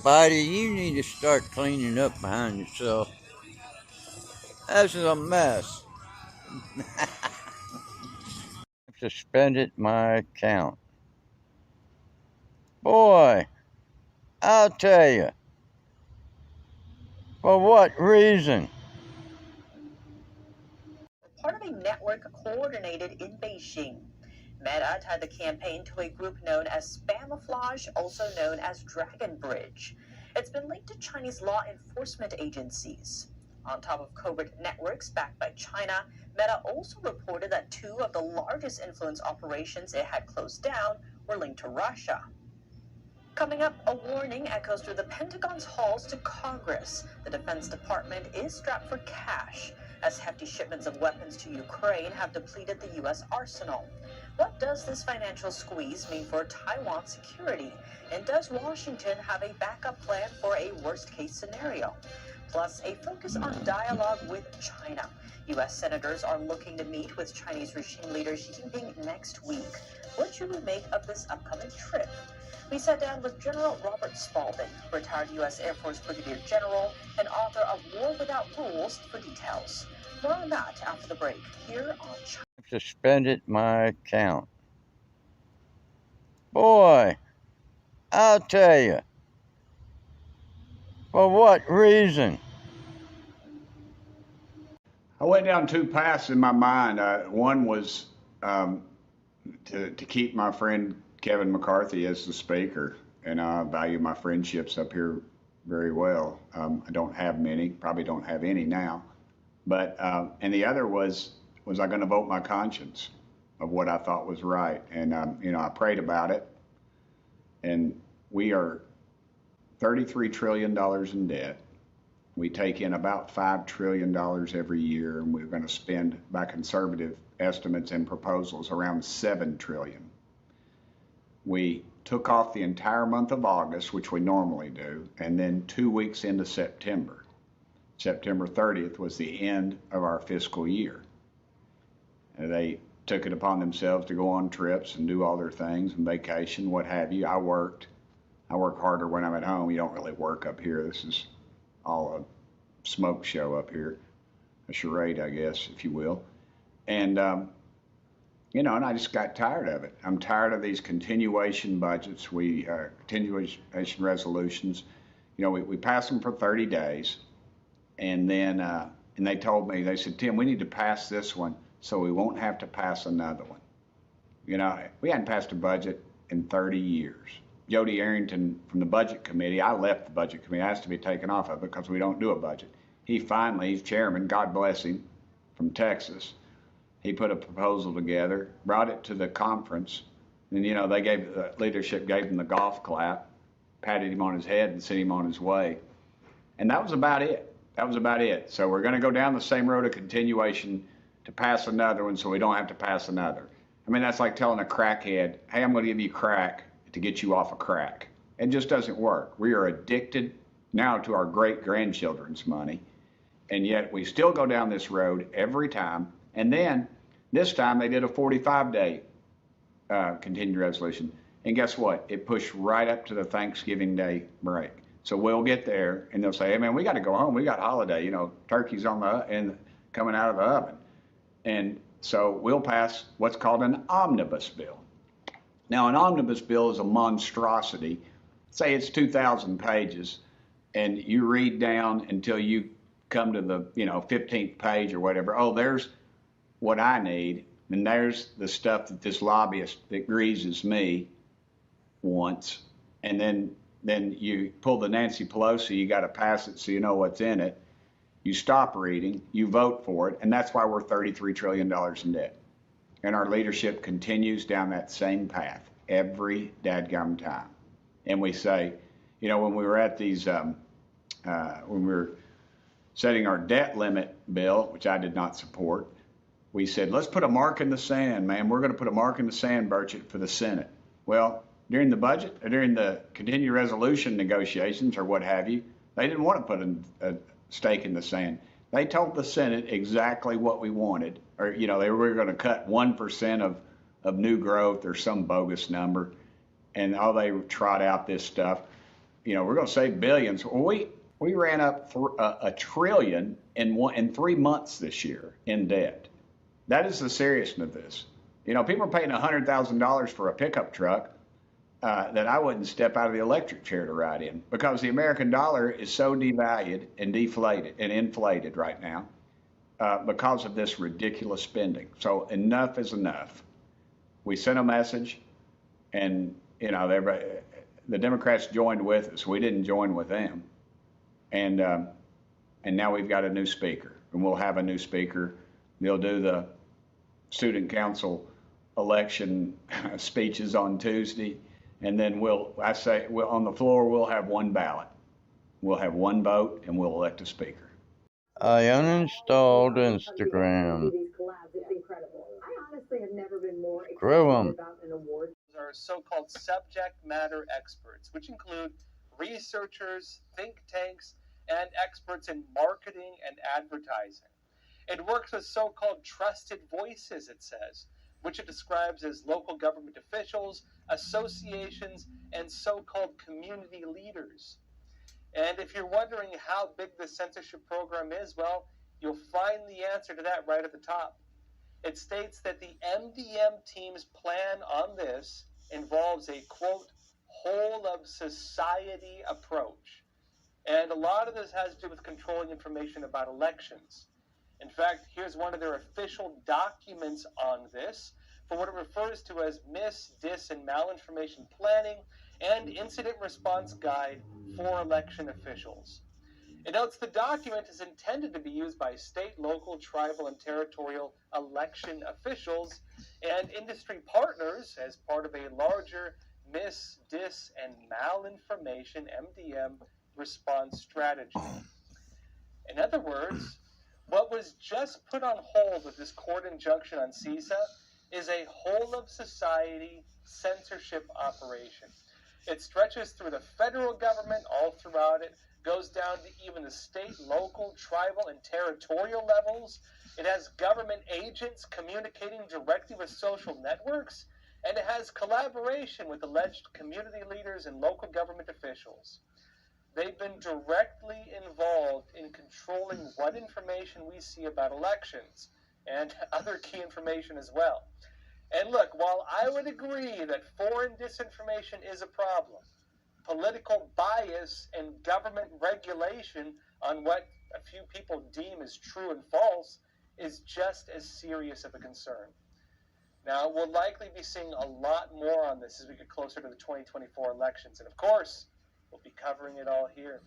Spidey, you need to start cleaning up behind yourself. This is a mess. Suspended my account. Boy, I'll tell you. For what reason? Part of a network coordinated in Beijing. Meta tied the campaign to a group known as Spamouflage, also known as Dragon Bridge. It's been linked to Chinese law enforcement agencies. On top of covert networks backed by China, Meta also reported that two of the largest influence operations it had closed down were linked to Russia. Coming up, a warning echoes through the Pentagon's halls to Congress. The Defense Department is strapped for cash as hefty shipments of weapons to Ukraine have depleted the U.S. arsenal. What does this financial squeeze mean for Taiwan's security? And does Washington have a backup plan for a worst-case scenario? Plus, a focus on dialogue with China. U.S. senators are looking to meet with Chinese regime leader Xi Jinping next week. What should we make of this upcoming trip? We sat down with General Robert Spalding, retired U.S. Air Force Brigadier General and author of War Without Rules, for details. More on that after the break here on China. Suspended my account. Boy, I'll tell you. For what reason? I went down two paths in my mind. One was to keep my friend Kevin McCarthy as the speaker, and I value my friendships up here very well. I don't have many, probably don't have any now, but and the other was I going to vote my conscience of what I thought was right, and I prayed about it, and we are $33 trillion in debt. We take in about $5 trillion every year, and we're going to spend, by conservative estimates and proposals, around $7 trillion. We took off the entire month of August, which we normally do, and then 2 weeks into September. September 30th was the end of our fiscal year. And they took it upon themselves to go on trips and do all their things and vacation, what have you. I work harder when I'm at home. You don't really work up here. This is all a smoke show up here, a charade, I guess, if you will. And, and I just got tired of it. I'm tired of these continuation budgets, continuation resolutions. We pass them for 30 days, and then and they told me, they said, Tim, we need to pass this one so we won't have to pass another one. We hadn't passed a budget in 30 years. Jody Arrington from the Budget Committee, I left the Budget Committee, asked to be taken off of it because we don't do a budget. He's chairman, God bless him, from Texas. He put a proposal together, brought it to the conference, and the leadership gave him the golf clap, patted him on his head and sent him on his way. And that was about it. So we're going to go down the same road of continuation to pass another one so we don't have to pass another. I mean, that's like telling a crackhead, hey, I'm going to give you crack to get you off of crack. It just doesn't work. We are addicted now to our great-grandchildren's money, and yet we still go down this road every time. And then this time they did a 45-day continued resolution. And guess what? It pushed right up to the Thanksgiving Day break. So we'll get there, and they'll say, hey, man, we got to go home. We got holiday. Turkey's coming out of the oven. And so we'll pass what's called an omnibus bill. Now, an omnibus bill is a monstrosity. Say it's 2,000 pages, and you read down until you come to the 15th page or whatever. Oh, there's what I need, and there's the stuff that this lobbyist that greases me wants. And then you pull the Nancy Pelosi, you got to pass it so you know what's in it. You stop reading, you vote for it, and that's why we're $33 trillion in debt. And our leadership continues down that same path every dadgum time. And we say, when we were at these, when we were setting our debt limit bill, which I did not support, we said, let's put a mark in the sand, man. We're going to put a mark in the sand, Burchett, for the Senate. Well, during the budget, or during the continued resolution negotiations or what have you, they didn't want to put a stake in the sand. They told the Senate exactly what we wanted, or they were going to cut 1% of new growth or some bogus number, and they trot out this stuff. we're going to save billions. Well, we ran up a trillion in 3 months this year in debt. That is the seriousness of this. People are paying $100,000 for a pickup truck that I wouldn't step out of the electric chair to ride in, because the American dollar is so devalued and deflated and inflated right now because of this ridiculous spending. So enough is enough. We sent a message, and the Democrats joined with us. We didn't join with them, and now we've got a new speaker, and we'll have a new speaker. They'll do the student council election speeches on Tuesday, and then on the floor we'll have one ballot. We'll have one vote, and we'll elect a speaker. I uninstalled Instagram. It's incredible. I honestly have never been more Screw excited 'em. about an award. Are so-called subject matter experts, which include researchers, think tanks, and experts in marketing and advertising. It works with so-called trusted voices, it says, which it describes as local government officials, associations, and so-called community leaders. And if you're wondering how big the censorship program is, well, you'll find the answer to that right at the top. It states that the MDM team's plan on this involves a, quote, whole of society approach. And a lot of this has to do with controlling information about elections. In fact, here's one of their official documents on this for what it refers to as mis, dis, and malinformation planning and incident response guide for election officials. It notes the document is intended to be used by state, local, tribal, and territorial election officials and industry partners as part of a larger mis, dis, and malinformation MDM response strategy. In other words, what was just put on hold with this court injunction on CISA is a whole of society censorship operation. It stretches through the federal government all throughout it, goes down to even the state, local, tribal, and territorial levels. It has government agents communicating directly with social networks, and it has collaboration with alleged community leaders and local government officials. They've been directly involved in controlling what information we see about elections and other key information as well. And look, while I would agree that foreign disinformation is a problem, political bias and government regulation on what a few people deem as true and false is just as serious of a concern. Now, we'll likely be seeing a lot more on this as we get closer to the 2024 elections. And of course, we'll be covering it all here.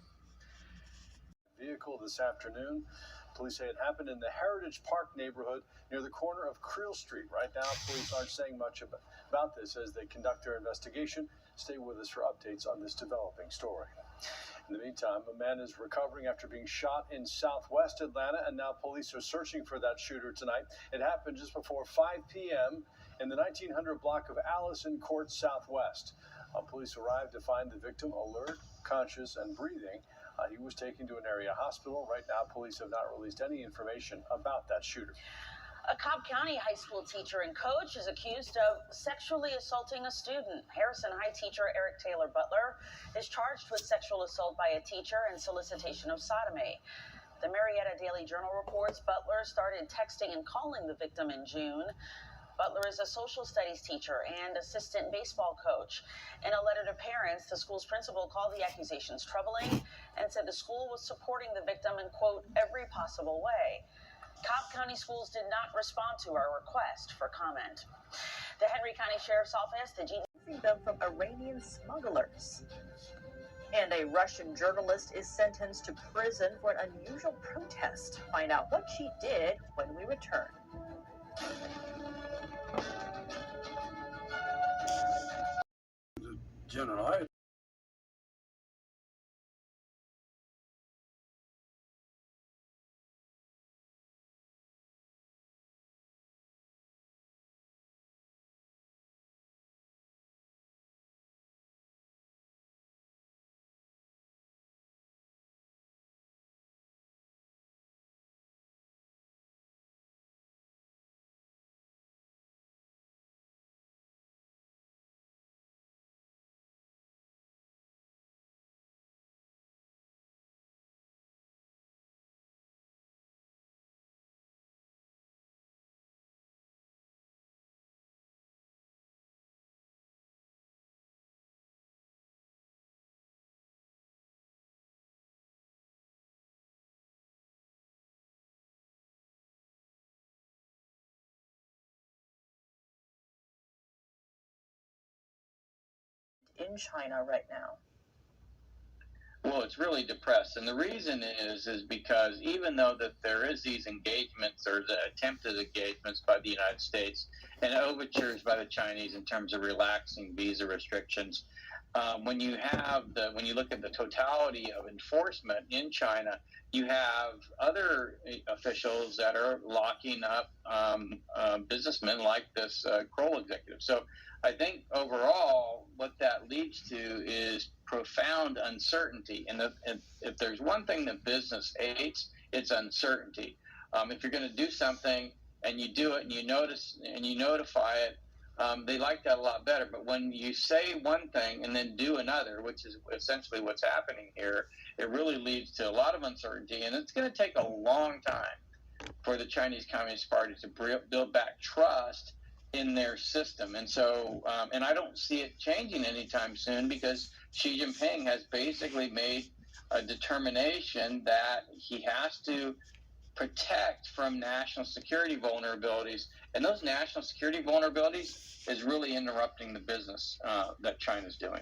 Vehicle this afternoon. Police say it happened in the Heritage Park neighborhood near the corner of Creel Street. Right now, police aren't saying much about this as they conduct their investigation. Stay with us for updates on this developing story. In the meantime, a man is recovering after being shot in southwest Atlanta, and now police are searching for that shooter tonight. It happened just before 5 p.m. in the 1900 block of Allison Court Southwest. Police arrived to find the victim alert, conscious, and breathing. He was taken to an area hospital. Right now, police have not released any information about that shooter. A Cobb County high school teacher and coach is accused of sexually assaulting a student. Harrison High teacher Eric Taylor Butler is charged with sexual assault by a teacher and solicitation of sodomy. The Marietta Daily Journal reports Butler started texting and calling the victim in June. Butler is a social studies teacher and assistant baseball coach. In a letter to parents, the school's principal called the accusations troubling and said the school was supporting the victim in, quote, every possible way. Cobb County schools did not respond to our request for comment. The Henry County Sheriff's Office, the them from Iranian smugglers. And a Russian journalist is sentenced to prison for an unusual protest. Find out what she did when we return. General, in China right now. Well, it's really depressed, and the reason is because even though that there is these engagements or the attempted engagements by the United States and overtures by the Chinese in terms of relaxing visa restrictions, when you look at the totality of enforcement in China, you have other officials that are locking up businessmen like this Kroll executive. So I think overall what that leads to is profound uncertainty. And if there's one thing that business hates, it's uncertainty. If you're going to do something and you do it and you notify it, they like that a lot better. But when you say one thing and then do another, which is essentially what's happening here, it really leads to a lot of uncertainty. And it's going to take a long time for the Chinese Communist Party to build back trust in their system. And so, and I don't see it changing anytime soon because Xi Jinping has basically made a determination that he has to protect from national security vulnerabilities. And those national security vulnerabilities is really interrupting the business that China's doing.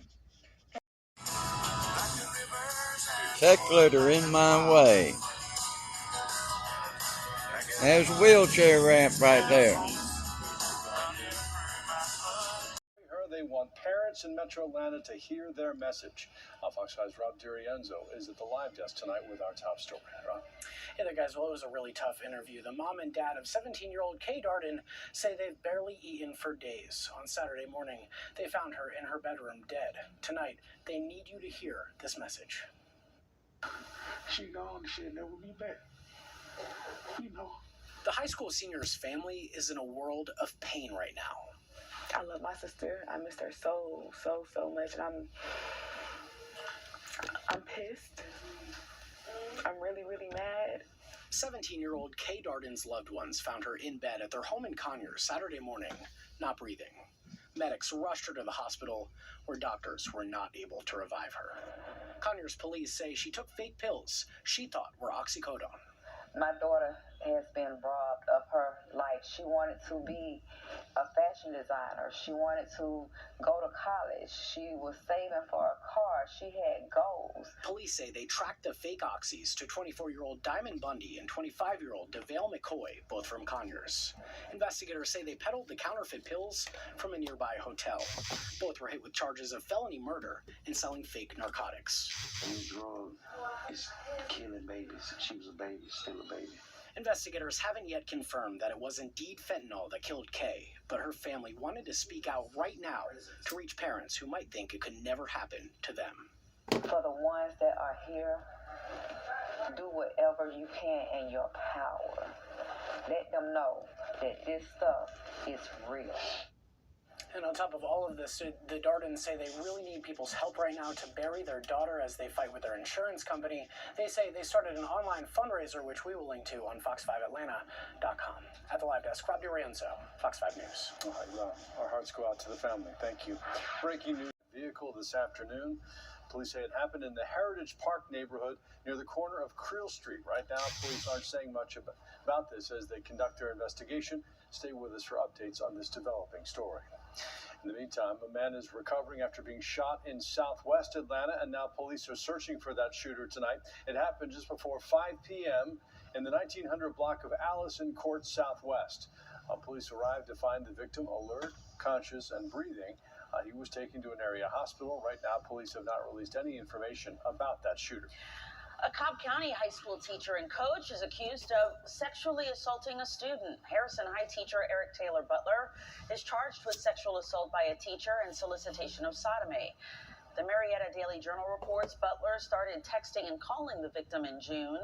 Tech litter in my way. There's a wheelchair ramp right there. They want parents in Metro Atlanta to hear their message. Fox 5's Rob DiRienzo is at the live desk tonight with our top story. Rob? Hey there, guys. Well, it was a really tough interview. The mom and dad of 17-year-old Kay Darden say they've barely eaten for days. On Saturday morning, they found her in her bedroom dead. Tonight, they need you to hear this message. She gone, she'll never be back. You know. The high school senior's family is in a world of pain right now. I love my sister. I miss her so much, and I'm pissed. I'm really mad. 17-year-old Kay Darden's loved ones found her in bed at their home in Conyers Saturday morning, not breathing. Medics rushed her to the hospital, where doctors were not able to revive her. Conyers police say she took fake pills she thought were oxycodone. My daughter has been robbed of her life. She wanted to be a fashion designer. She wanted to go to college. She was saving for a car. She had goals. Police say they tracked the fake oxys to 24-year-old Diamond Bundy and 25-year-old DeVale McCoy, both from Conyers. Investigators say they peddled the counterfeit pills from a nearby hotel. Both were hit with charges of felony murder and selling fake narcotics. Any drug is killing babies. She was a baby, still a baby. Investigators haven't yet confirmed that it was indeed fentanyl that killed Kay, but her family wanted to speak out right now to reach parents who might think it could never happen to them. For the ones that are here, do whatever you can in your power. Let them know that this stuff is real. And on top of all of this, the Dardens say they really need people's help right now to bury their daughter as they fight with their insurance company. They say they started an online fundraiser, which we will link to on fox5atlanta.com. At the live desk, Rob DiRienzo, Fox 5 News. All right, Rob, our hearts go out to the family. Thank you. Breaking news vehicle this afternoon. Police say it happened in the Heritage Park neighborhood near the corner of Creel Street. Right now, police aren't saying much about this as they conduct their investigation. Stay with us for updates on this developing story. In the meantime, a man is recovering after being shot in southwest Atlanta, and now police are searching for that shooter tonight. It happened just before 5 p.m. in the 1900 block of Allison Court Southwest. Police arrived to find the victim alert, conscious, and breathing. He was taken to an area hospital. Right now, police have not released any information about that shooter. A Cobb County high school teacher and coach is accused of sexually assaulting a student. Harrison High teacher Eric Taylor Butler is charged with sexual assault by a teacher and solicitation of sodomy. The Marietta Daily Journal reports Butler started texting and calling the victim in June.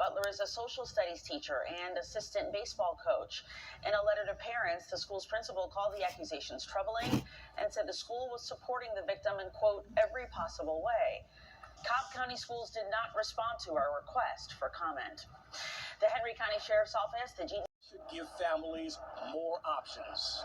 Butler is a social studies teacher and assistant baseball coach. In a letter to parents, the school's principal called the accusations troubling and said the school was supporting the victim in, quote, every possible way. Cobb County Schools did not respond to our request for comment. The Henry County Sheriff's Office, the GD, should give families more options.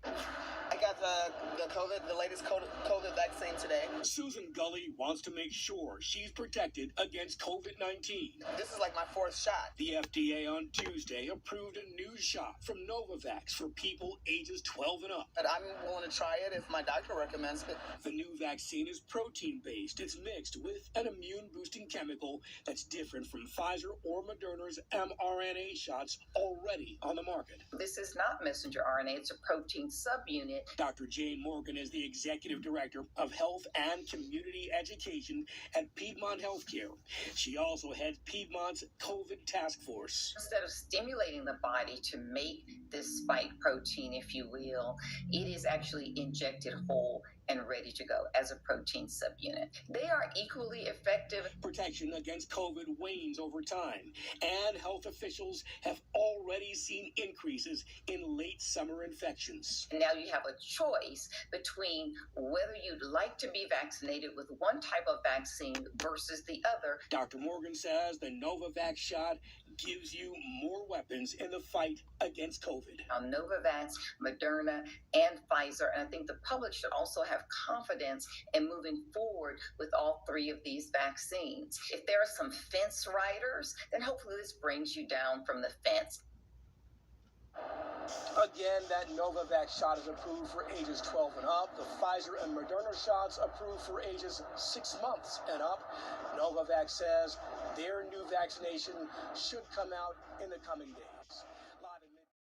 I got the latest COVID vaccine. vaccine today. Susan Gully wants to make sure she's protected against COVID-19. This is like my 4th shot. The FDA on Tuesday approved a new shot from Novavax for people ages 12 and up. But I'm willing to try it if my doctor recommends it. The new vaccine is protein-based. It's mixed with an immune-boosting chemical that's different from Pfizer or Moderna's mRNA shots already on the market. This is not messenger RNA, it's a protein subunit. Dr. Jane Morgan is the Executive Director of Health and Community Education at Piedmont Healthcare. She also heads Piedmont's COVID Task Force. Instead of stimulating the body to make this spike protein, if you will, it is actually injected whole and ready to go as a protein subunit. They are equally effective. Protection against COVID wanes over time, and health officials have already seen increases in late summer infections. And now you have a choice between whether you'd like to be vaccinated with one type of vaccine versus the other. Dr. Morgan says the Novavax shot gives you more weapons in the fight against COVID. Novavax, Moderna, and Pfizer, and I think the public should also have confidence in moving forward with all 3 of these vaccines. If there are some fence riders, then hopefully this brings you down from the fence. Again, that Novavax shot is approved for ages 12 and up. The Pfizer and Moderna shots approved for ages 6 months and up. Novavax says their new vaccination should come out in the coming days.